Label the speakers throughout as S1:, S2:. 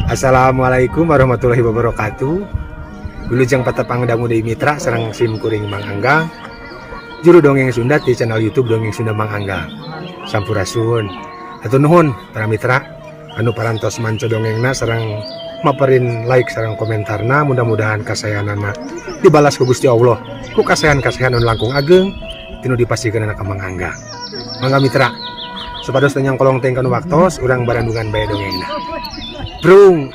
S1: Assalamualaikum warahmatullahi wabarakatuh. Wilujeng patepang dangu deui mitra sareng sim kuring Mang Angga. Juru dongeng Sunda di channel YouTube Dongeng Sunda Mang Angga. Sampurasun. Hatur nuhun para mitra anu parantos manco dongengna sareng maparin like sareng komentarna, mudah-mudahan kasayanana dibalas ku Gusti Allah ku kasayan-kasayan anu langkung ageng tinu dipasikeun ka Mang Angga. Mangga mitra, supados tanyang kolong teng kanu waktos urang barandungan bae dongengna. Brung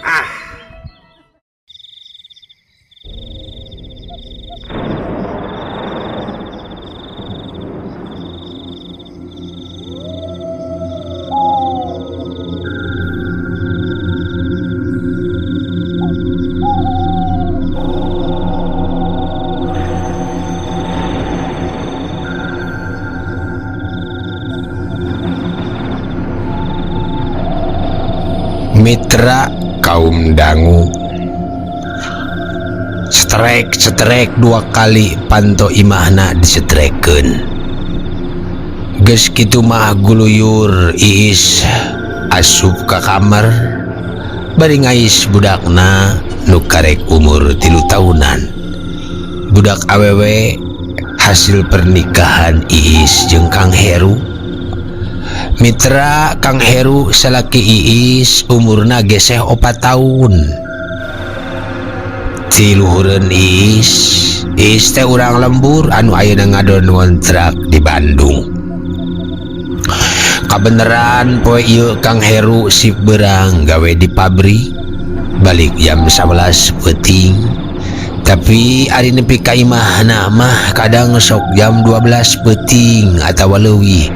S2: Mitra kaum dangu, setrek dua kali panto imahna disetrekeun. Geus kitu mah guluyur Iis asup ka kamar bari ngais budakna nu karek umur 3 tahunan. Budak awewe hasil pernikahan Iis jeung Kang Heru. Mitra Kang Heru salaki Iis umurna geseh 4 tahun. Ti luhureun Iis teh urang lembur anu ayeuna ngadon ngontrak di Bandung. Kabeneran poe ieu Kang Heru sip beurang gawe di pabrik balik jam 11 peuting. Tapi ari nepi ka imahna mah kadang sok jam 12 peuting atawa leuwih.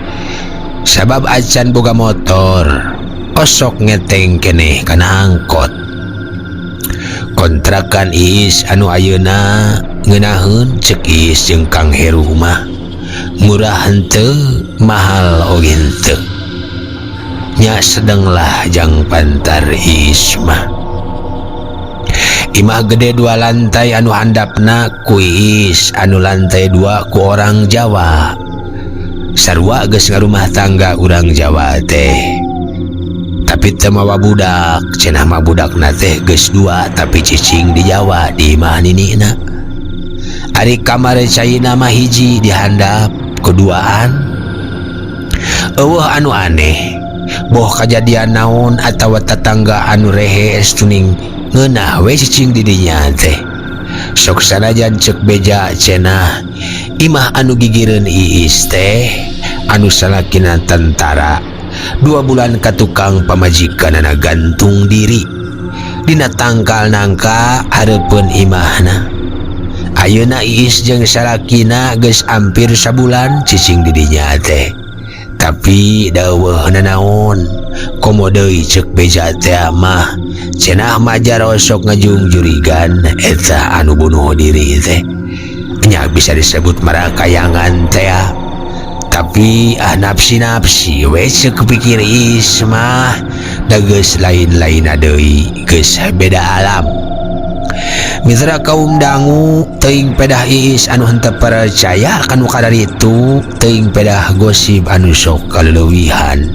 S2: Sabab acan boga motor osok ngeteng keneh kana angkot. Kontrakan Iis anu ayeuna ngeunaheun ceuk Iis jeung Kang Heru mah murah henteu mahal oge henteu. Nya sedeng lah jang pantar Iis mah. Imah gede 2 lantai anu handapna ku Iis, anu lantai 2 ku orang Jawa. Sarua geus ngarumah tangga urang Jawa teh. Tapi teu mawa budak, cenah mah budakna teh geus 2 tapi cicing di Jawa di imah ninina. Ari kamar caina mah hiji dihandap keduaan. Eueuh anu aneh, boh kajadian naon atawa tetangga anu rehe estuning ngeunah we cicing di dinya teh. Sok sanajan cek beja cenah imah anu gigireun Iis teh anu salakina tentara 2 bulan ka tukang pamajikanana gantung diri dina tangkal nangka hareupeun imahna. Ayeuna Iis jeung salakina geus ampir sabulan cicing di dinya teh. Tapi daweuhna naon komo deui ceuk beja teh mah cenah majar osok ngajungjurigan eta anu bunuh diri teh. Nya bisa disebut marakayangan teh. Tapi nafsi we ceuk pikir Iis mah da geus lain-lainna deui, geus beda alam. Mitra kaum dangu, teuing pedah Iis anu henteu percaya kanu kadaritu, teuing pedah gosip anu sok kaleuwihan.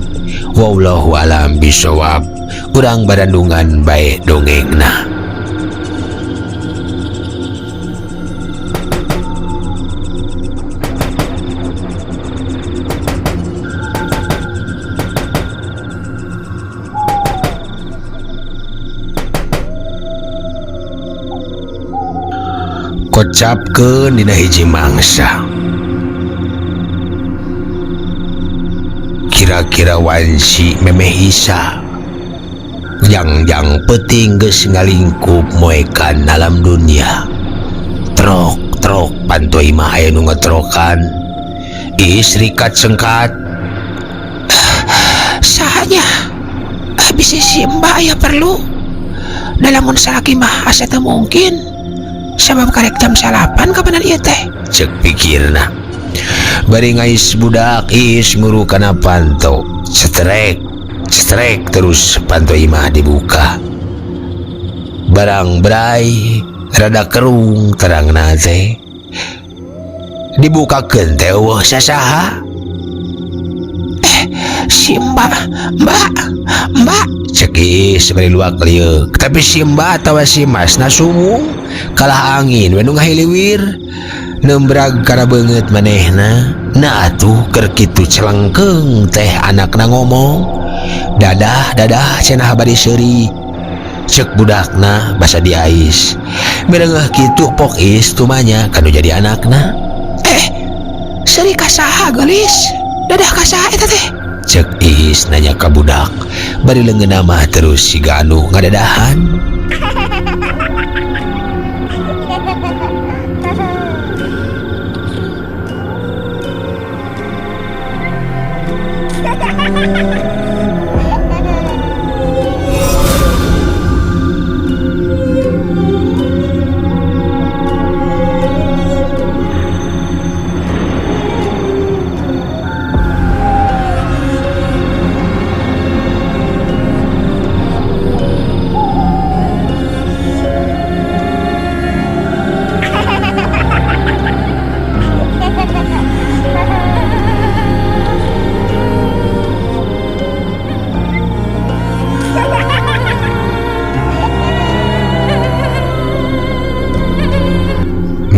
S2: Wallahu alam bisawab. Urang barandungan bae dongengna. Kocapkeun dina hiji mangsa. Kira-kira wansi memeh Isa jang peuting geus ngalingkup moekan alam dunia. Trok panto imah aya nu ngetrokan. Iis rikat sengkat. Sahanya bisa si mbak aya perlu dalamun salaki mah asa teu mungkin. Sabab karek jam 8 kapanan ieu teh ceuk pikirna. Bari ngais budak Iis nguru kana panto. Cetrek terus panto imah dibuka. Barang berai rada kerung terangna teh. Dibukakeun teh eueuh sasaha. si mbak cek Iis bari luak liuk. Tapi si mbak atawa si mas na sumung kalah angin we nu ngahiliwir nembrag kana beungeut manehna. Na atuh keur kitu celengkeung teh anakna ngomong. Dadah cenah bari seuri cek budakna basa di Ais. Berenggeh kitu pok Iis tumanya kanu jadi anakna. Seuri ka saha gelis? Dadah ka saha eta teh? Cek Iis nanya ka budak. Bari leungeunna mah terus siga anu ngadadahan.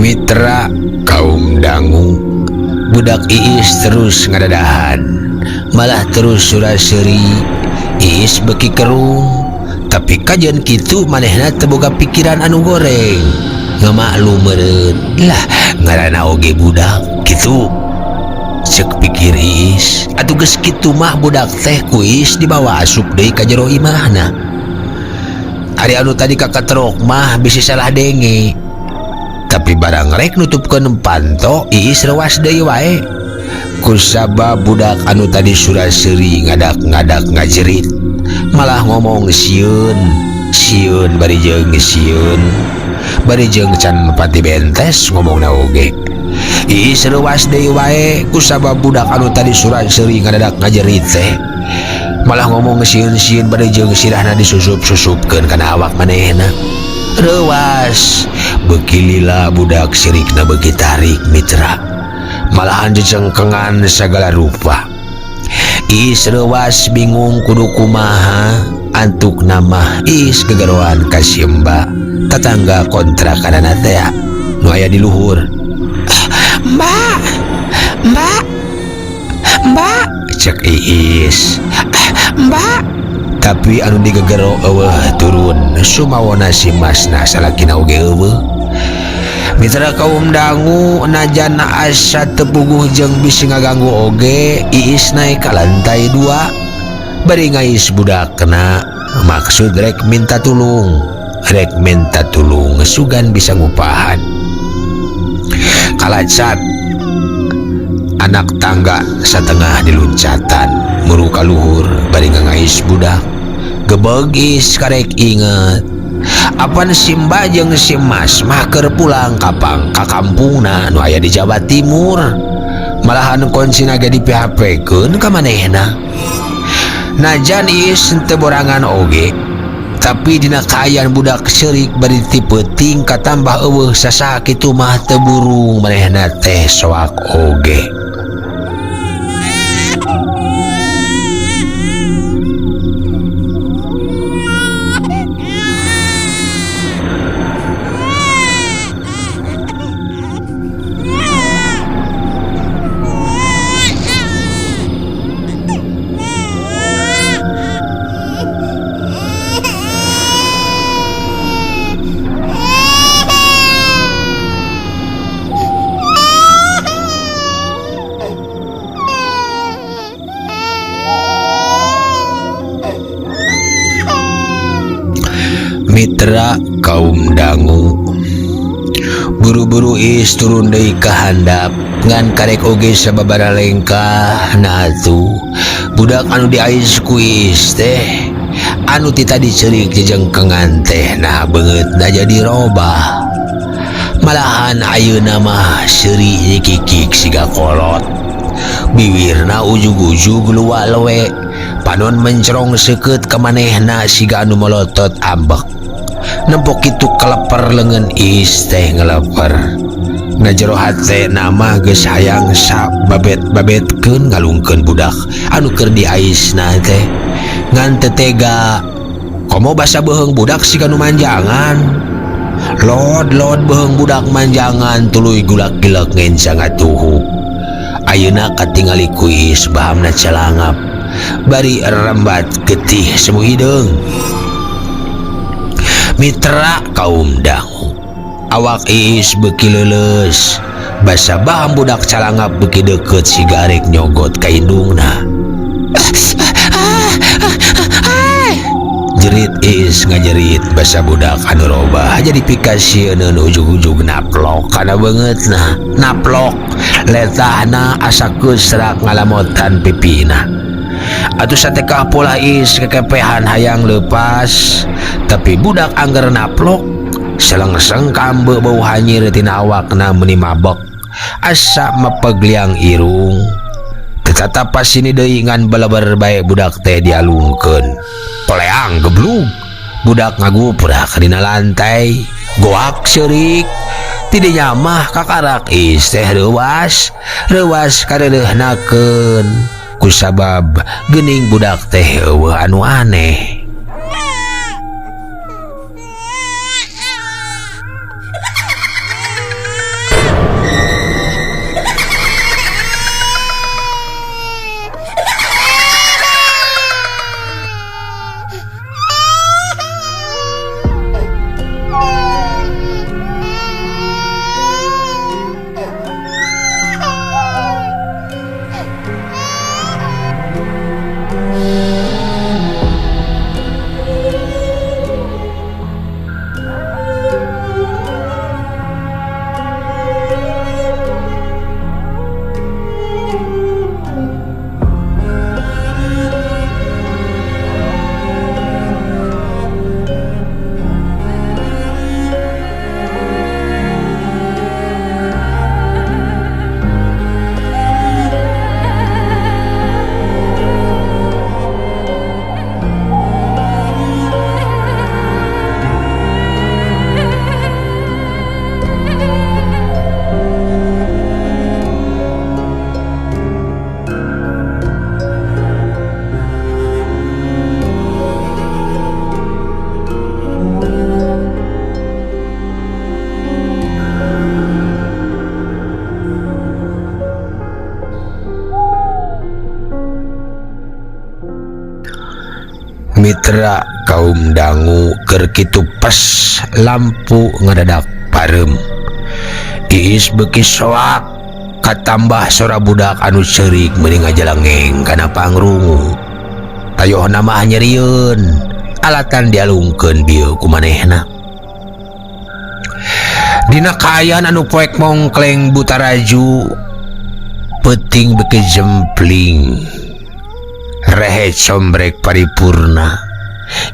S2: Mitra kaum dangu. Budak Iis terus ngadadahan, malah terus suraseri. Iis beki kerung, tapi kajian kitu manehna teu boga pikiran anu goreng. Ngamaklum meureun lah ngaranna oge budak kitu. Cek pikir Iis, atuh geus kitu mah budak teh ku Iis dibawa asup deui ka jero imahna. Ari anu tadi kakaterok mah bisi salah denge. Tapi barang rek nutupkeun panto Iis rewas deui wae. Kusabab budak anu tadi suraseri ngadak-ngadak ngajerit malah ngomong sieun bari jeung sieun bari jeung can pati bentes ngomongna oge. Iis rewas deui wae kusabab budak anu tadi suraseri ngadak ngajerit teh malah ngomong sieun bari jeung sirahna disusup-susupkeun kana awak manehna. Rewas beuki lila budak sirikna beuki tarik mitra, malahan jejengkengan sagala rupa. Iis rewas bingung kudu kumaha. Antuk nama Iis gegeroan ka si Mbak tatangga kontrakanana teh nu aya di luhur. Mbak cek Iis. Mbak. Tapi anu digegero eueuh turun sumawona si masna salakina oge eueuh. Mitra kaum dangu najan asa teu puguh jeung bisi ngaganggu oge, Iis naik ka lantai 2 bari ngais budakna maksud rek minta tulung sugan bisa ngupahan. Kalacat anak tangga satengah diluncatan muruka luhur bari ngais budak. Gebegis karek inget apan si Mbak jeung si Mas mah keur pulang kapang ka kampungna nu aya di Jawa Timur. Malahan kuncina ge di PHP-keun ka manehna. Najan Iis teu borangan oge, tapi dina kaayaan budak seurik bari ti peuting katambah eueuh sasaha kitu mah teu burung manehna teh soak oge. Mitra kaum dangu. Buru-buru Iis turun deui ka handap ngan karek oge sababaraha lengkah. Na atuh budak anu diais ku Iis teh anu ti tadi ceurik jejengkengan teh nah beungeutna jadi robah. Malahan ayeuna mah seuri nyikikik siga kolot. Bibirna ujug-ujug luwak lewe panon mencrong seukeut ka manehna siga anu melotot ambek. Nempok itu keleper lengan Iis teh ngeleper ngajero hate nama geus hayang sa babet-babetkeun ngalungkeun budak anu keur diaisna teh ngan teu tega komo basa beuheung budak si kanu manjangan lod beuheung budak manjangan tuluy gulak-gilek ngencang atuhu ayeuna katingali ku Iis bahamna calangap bari rembat getih semu hideung mitra kaum dangu awak Iis beuki leuleus basa baham budak calangap beuki deukeut si garek nyogot ka indungna jerit Iis ngajerit basa budak anu robah jadi pikasieun ujug-ujug naplok kana beungeutna naplok letahna asa keusrak ngalamotan pipina atuh satekah pola Iis kekepehan hayang leupas tapi budak angger naplok selengseng kambe bau hanyir tina awakna meuni mabok asa mepegliang irung tetap pas ini deui ngan balabar bae budak teh dialungkeun poleang geblug budak ngaguprak dina lantai goak seurik tidinya mah kakarak Iis teh reuwas kareureuhnakeun kusabab geuning budak teh eueuh anu aneh mitra kaum dangu keur kitu pas lampu ngadadak parem Iis beuki soak katambah sora budak anu seurik meuni ngajalengeng kana pangrungu tayohna mah nyerieun alatan dialungkeun bieu ku manehna dina kaayaan anu poek mongkleng buta raju peuting beuki jempling rehe sombrek paripurna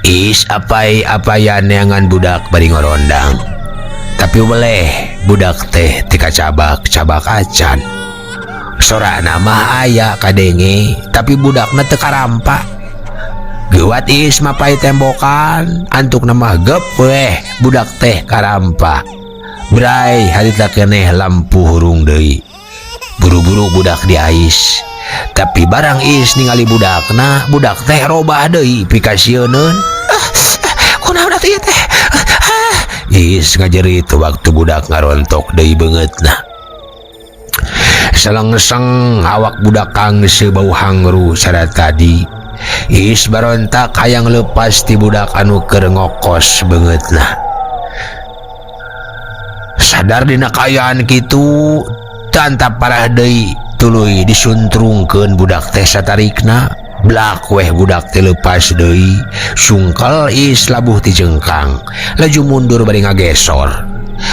S2: Iis apai-apayan neangan budak bari ngorondang tapi boleh budak teh tika cabak acan sorana mah aya kadenge tapi budakna teu karampa geuat Iis mapai tembokan antukna mah gep weh budak teh karampa brai harita keneh lampu hurung deui buru-buru budak diais tapi barang Iis ningali budakna budak teh robah deui pikasieun kunaon atuh ieu teh Iis ngajerit waktu budak ngarontok deui beungeutna selengseng awak budak kang sebau hangru sada tadi Iis barontak hayang leupas ti budak anu keur ngokos beungeutna sadar dina kaayaan kitu tantap parah deui tuluy disuntrungkeun budak teh satarikna blak weh budak teh leupas deui sungkel Iis labuh ti jengkang laju mundur bari ngagesor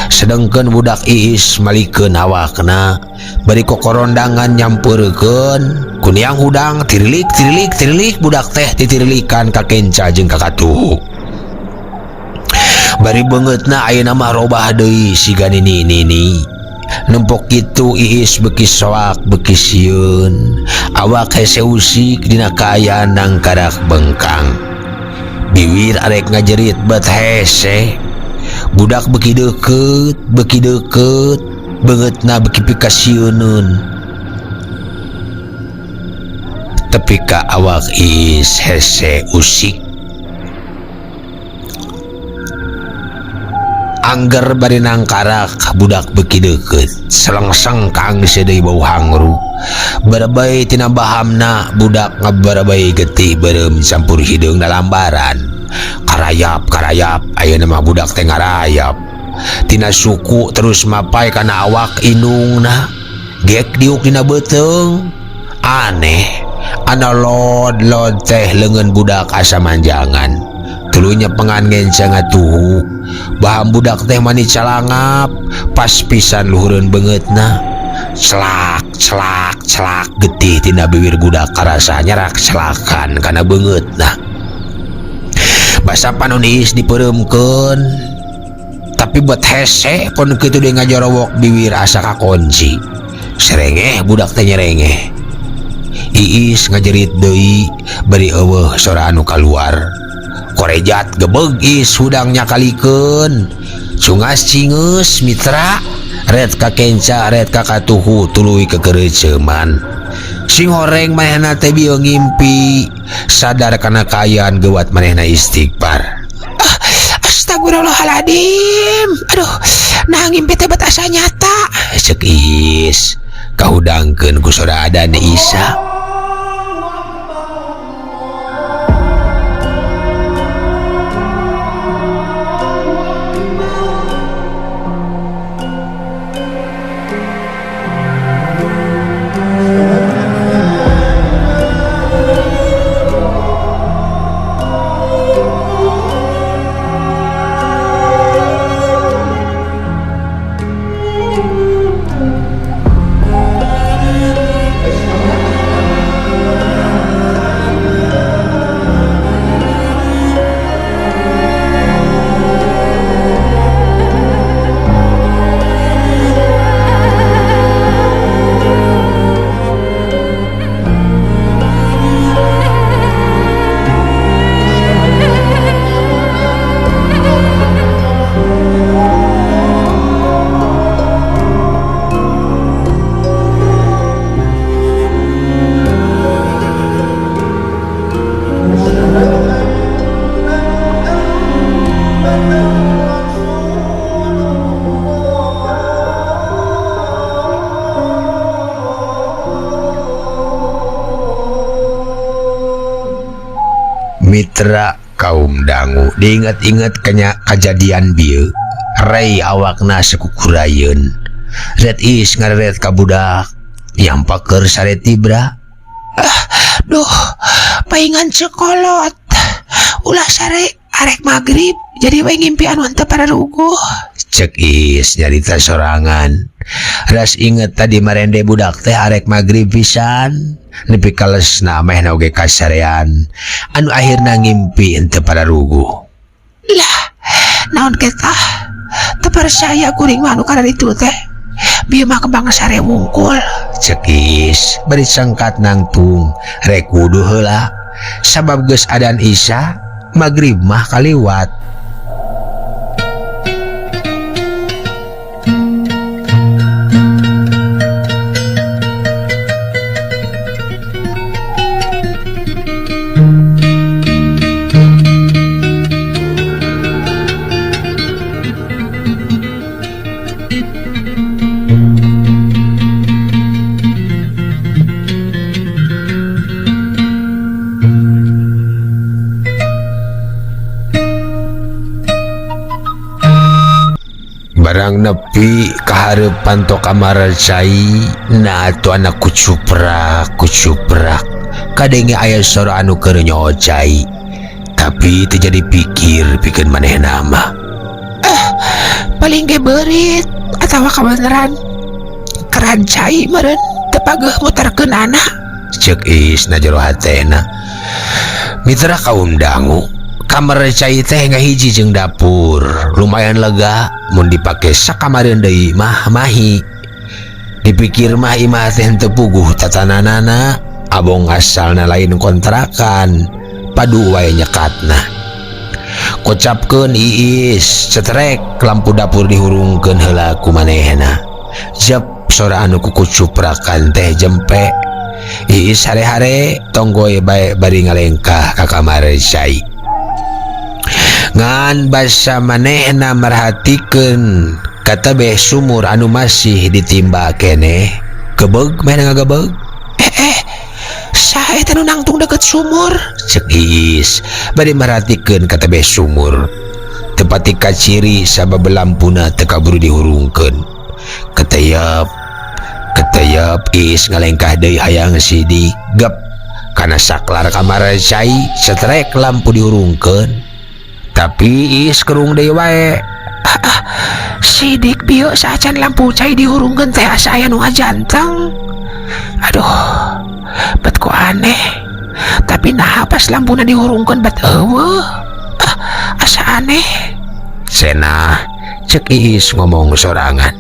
S2: sedengkeun budak Iis malikeun awakna bari kokorondangan nyampeurkeun kuniang hudang tirilik budak teh titirilikan ka kenca jeung ka katuhu bari beungeutna ayeuna mah robah deui siga nini nempok kitu Iis beuki soak beuki sieun awak hese usik dina kaayaan nang kadak bengkang biwir arek ngajerit bet hese budak beuki deukeut beungeutna beki pikasieun. Tapi ka awak Iis hese usik. Angger bari nangkarak budak beki deukeut, selengseng kang sedei bau hangru. Barabai tina bahamna budak ngabarabai getih beureum campur hideung dalambaran. Karayap ayeuna mah budak teh ngarayap. Tina suku terus mapai kana awak indungna. Gek diuk dina beuteung. Aneh, ana lod teh leungeun budak asa manjangan. Tulunya pengan ngencang atuh. Baham budak teh mani calangap, pas pisan luhureun beungeutna. Celak getih tina bibir budak karasa nyerak celakan kana beungeutna. Basa panon Iis dipeureumkeun, tapi buat hese kon kitu deui ngajorowok bibir asa kakunci. Serengeh budak teh nyerengeh. Iis ngajerit deui bari eueuh sora anu kaluar. Korejat gebeg Iis hudang nyakalikeun. Sungas cingeus mitra, red ka kenca red ka katuhu tuluy kekereuceuman. Sing horeng manehna teh bieu ngimpi, sadar kana kaayaan geuwat manehna istighfar. Astagfirullahaladzim. Aduh, nah ngimpi teh bet asa nyata. Ceuk Iis kahudangkeun ku soradana Isa. Mitra kaum dangu diinget-inget kanya kejadian bieu rei awakna sekukurayeun. Red Iis ngaret ka budak nyampaker sare tibra. Duh, paingan sekolot. Ulah sare arek magrib jadi we ngimpi anu henteu pararuguh. Cek Iis nyarita sorangan. Ras inget tadi marende budak teh arek magrib pisan. Nepi kalesna mehna oge kasarean. Anu akhirna ngimpi henteu pararuguh. Lah, naon ketah? Teu percaya kuring mah anu kana ditu teh. Bieu mah kembang sare wungkul. Cek Iis bari sangkat nangtung rek wudu heula. Sabab geus adan Isya, magrib mah kaliwat. Barang nepi kahareupan tok kamar cai na atuh anak kucuprak kadenge aya sora anu keur nyaho cai tapi teu jadi pikir pikeun manehna mah paling ge beurit atawa kabeneran keran cai meureun teu pageuh muterkeun anak ceuk Iis na jero hatena. Mitra kaum dangu, kamar cai teh ngahiji jeung dapur lumayan lega mun dipake sakamareun deui mah mahi. Dipikir mah imah teh henteu puguh tatananana, abong asalna lain kontrakan, padu wae nyekatna. Kocapkeun Iis cetrek lampu dapur dihurungkeun heula ku manehna. Jep sora anu kukucuprakan teh jempe. Iis hare-hare tonggoy bae bari ngalengkah ka kamar Syai. Ngan basa manehna merhatikeun katabeh sumur anu masih ditimba keneh. Gebeg meh ngagabeg. Saha eta nu nangtung deket sumur? Cek Iis bari merhatikeun katabeh sumur. Tepati kaciri sabab lampuna teu kaburu dihurungkeun. Ketayap Iis ngalengkah deui hayang sidik gep kana saklar kamar Syai setrek lampu dihurungkeun. Tapi Iis kerung deui wae. Sidik bieu saacan lampu cai dihurungkeun teh asa aya nu ngajanteng. Aduh, bet kok aneh. Tapi nah pas lampuna dihurungkeun bet eueuh. Asa aneh. Cenah cek Iis ngomong sorangan.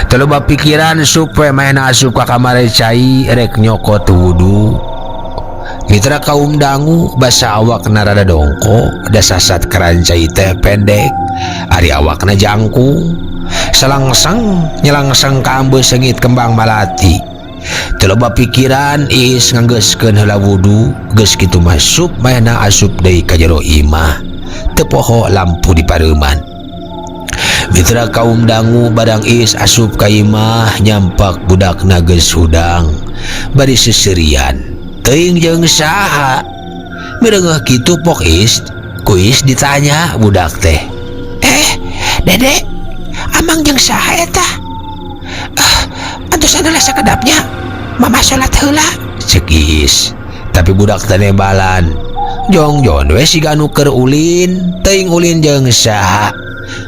S2: Teu loba pikiran supaya maena asup ka kamar Cai rek nyokot wudu. Mitra kaum dangu basa awakna rada dongko, da sasat kerancai teh pendek, ari awakna jangkung, salangsang nyelangsang ka ambeus sengit kembang malati. Teu loba pikiran Iis nganggeuskeun heula wudu, geus kitu masuk maena asup deui ka jero imah. Teu poho lampu di pareuman. Mitra kaum dangu barang Iis asup ka imah nyampak budakna geus hudang bari seserian teuing jeung saha. Mireungeuh kitu pok Iis ku Iis ditanya budak teh, Dede amang jeung saha eta? Antos adalah sakedapnya mama salat heula, cek Iis. Tapi budak teh nembalan, jongjon we siga anu keur ulin, teuing ulin jeung saha.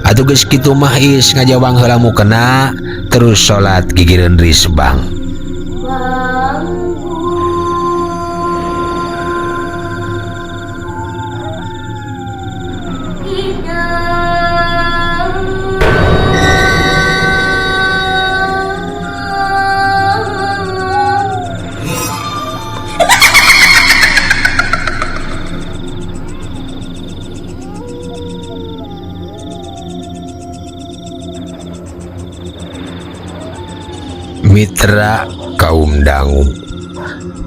S2: Atuh geus kitu mah Iis ngajawang heula mukena terus salat gigireun risbang. Mitra kaum dangu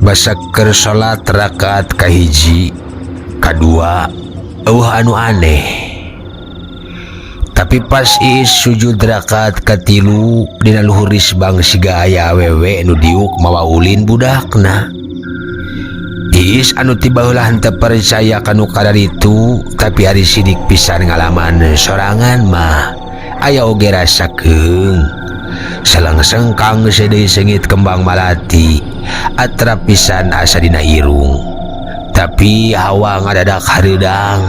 S2: basa keur salat rakaat kahiji kadua eueuh anu aneh. Tapi pas Iis sujud rakaat katilu dina luhur risbang siga aya awewe nu diuk mawa ulin budakna. Iis anu tiba heula henteu percaya kanu kadaritu, tapi ari sidik pisan ngalaman sorangan mah aya oge rasakeun. Salangseng kang sedih sengit kembang malati atrap pisan asa dina irung. Tapi hawa ngadadak hareudang.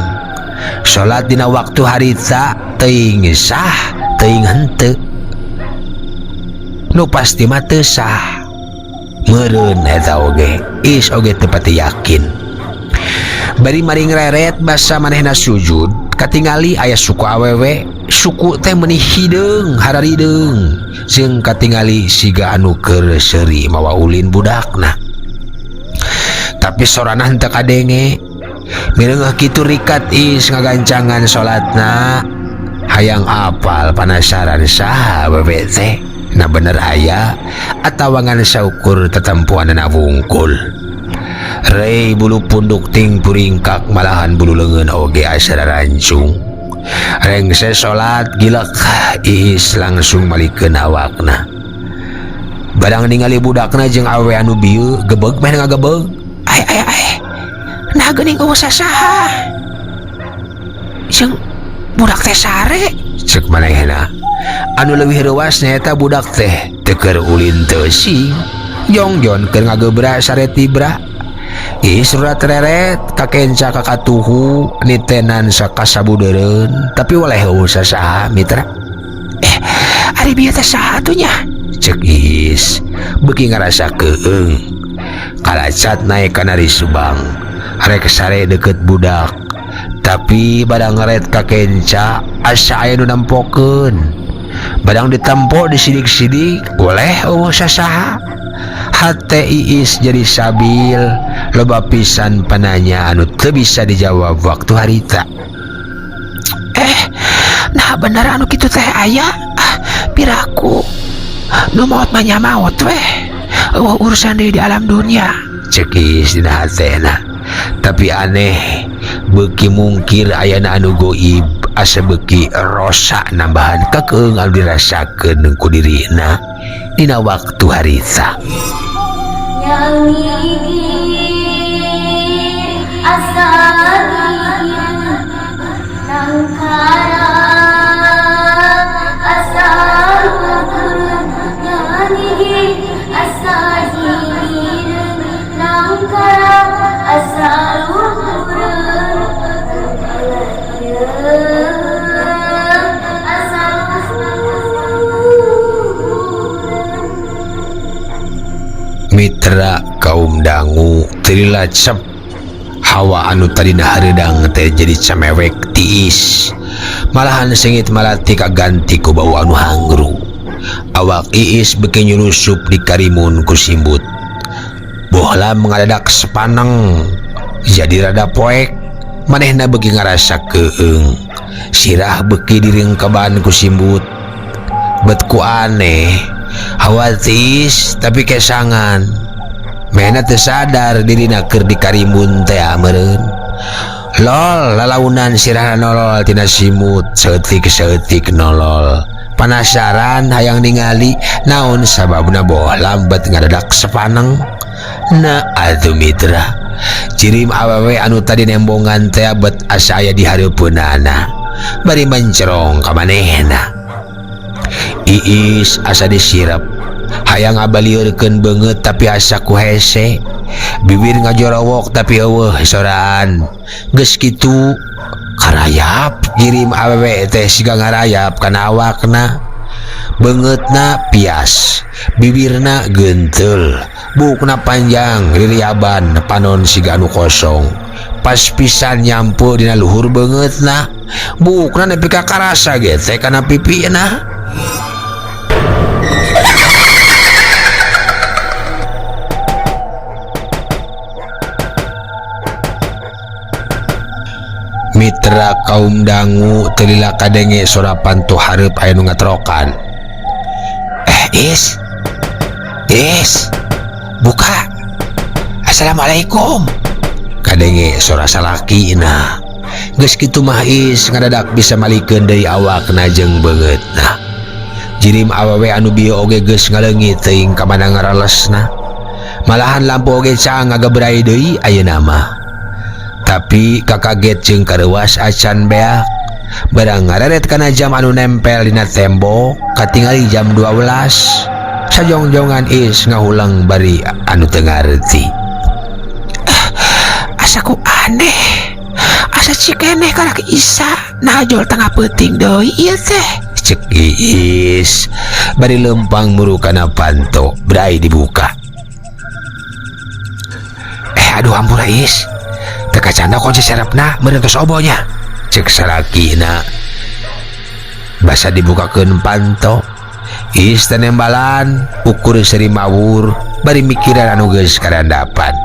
S2: Salat dina waktu harita teuing sah teuing henteu. Nu pasti mah teu sah. Meureun eta oge Iis oge teu pati yakin. Bari maring reret basa manehna sujud katingali aya suku awewe. Suku teh meuni hideung hararideung jeung katingali siga anu keur seuri mawa ulin budakna. Tapi sorana henteu kadenge. Mireungeuh kitu rikat Iis ngagancangan salatna hayang apal panasaran saha awewe teh na bener aya atawa ngan saukur tetempuanna wungkul. Rei bulu punduk ting puringkak malahan bulu leungeun oge asa rancung. Rengse salat gilek Iis langsung malikeun awakna. Barang ningali budakna jeung awewe anu bieu gebeg meh ngagebeg. Nah geuning eueuh sasaha? Jeung budak teh sare, cek manehna. Anu leuwih reuas nyaeta budak teh teu keur ulin teuing. Jongjon keur ngagebra sare tibra. Iis surat reret kakenca kakatuhu nitenan sakasabudeureun tapi waleh eueuh sasaha mitra. Ari bieu teh saha atunya? Cek Iis beuki ngarasa keung. Kalacat naik kana risbang rek sare deket budak. Tapi badang ngaret kakenca asa aya nu nampokeun. Badang ditempo disidik-sidik waleh eueuh sasaha. Hate Iis jadi sabil, loba pisan pananya anu teu bisa dijawab waktu harita. Nah bener anu kitu teh aya. piraku nu maot mah maot weh urusan di alam dunia cek Iis dina hatena. Tapi aneh beki mungkir ayana anu goib asa beki rosa nambahan kakeung anu dirasakeun ku dirina dina waktu harita.
S3: Yang gigi asal nangkara asal yang gigi asal nangkara asal
S2: Mitra kaum dangu trilacep hawa anu tadina hareudang teh jadi camewek tiis malahan sengit malati kaganti ku bau anu hangru. Awak Iis beki nyurusup di karimun ku simbut bohlam ngadadak sepaneng jadi rada poek manehna beki ngarasa keung sirah beki diringkeban ku simbut bet ku aneh hawa tiis tapi kesangan mena teu sadar dirina keur di karimun teh meureun lol lalaunan sirahna nolol tina simut saeutik nolol panasaran hayang ningali naon sababna bohlam bet ngadadak sepaneng. Na atuh mitra cirim awewe anu tadi nembongan teh bet asa aya di hareupeunana bari mencerong ka manehna. Iis asa disirep hayang ngabaliurkeun beungeut tapi asa ku hese bibir ngajorowok tapi eueuh soraan geus kitu karayap kirim awewe teh siga ngarayap kana awakna beungeutna pias bibirna genteul bukna panjang liliaban panon siga anu kosong pas pisan nyampu dina luhur beungeutna bukna nepi ka karasa ge teh kana pipina. Mitra kaum dangu telila kadenge sorapan tu hareup aya nu ngatrokan. Is buka. Assalamualaikum. Kadenge sora salakina. Geus kitu mah Is ngadadak bisa malikeun deui awakna jeung beungeutna. Jirim awewe anu bieu oge geus ngaleungit teuing ka mana ngarelesna. Malahan lampu oge cang ngagabrai deui ayeuna mah. Tapi kakaget jeung kareuwas acan beak barang ngareret kana jam anu nempel dina tembok katingali jam 12 sajongjongan Is ngahulang bari anu teu ngarti. Asaku aneh asa cikeneh kana Isa najol tengah peuting deui ieu teh cek Is bari lempang muru kana panto brai dibuka. Aduh ampura Is teka canda kunci serepna merentos obonya cek salakina basa dibukakeun panto. Is tenembalan ukur seri mawur bari mikiran anu geus karandapan.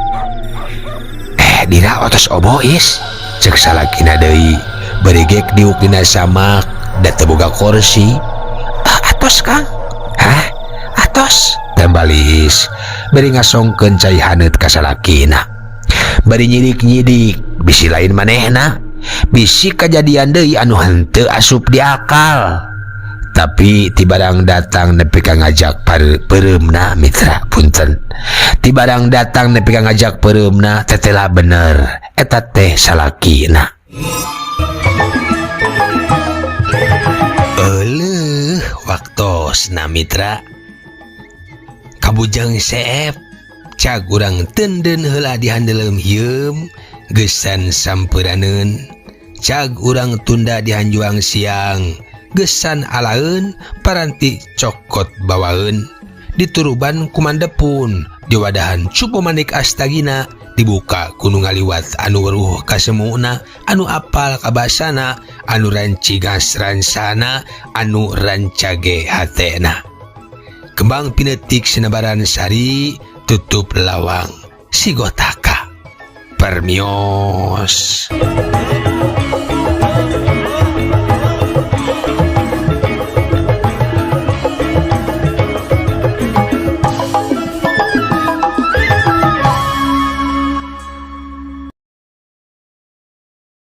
S2: Dina otos obo Is cek salakina deui bari gek diuk dina samak da teu boga kursi. Atos Kang. Hah? Atos tembal Is bari ngasongkeun cai haneut ka salakina. Bari nyidik-nyidik bisi lain manehna bisi kejadian deui anu henteu asup di akal tapi tibarang datang nepi ka ngajak peureumna mitra punten tibarang datang nepi ka ngajak peureumna tetela bener eta teh salakina. Euleuh waktosna mitra kabujang seep cag urang tenden heula dihandeleum hieum gesan sampuraneun cag urang tunda dihanjuang siang gesan alaeun paranti cokot bawaeun dituruban kumandepun diwadahan cupo manik astagina dibuka kudu ngaliwat anu weruh ka semuna anu apal ka basana anu rancigas ransana anu rancage hatena kembang pinetik sinebaran sari tutup lawang si gotaka permios.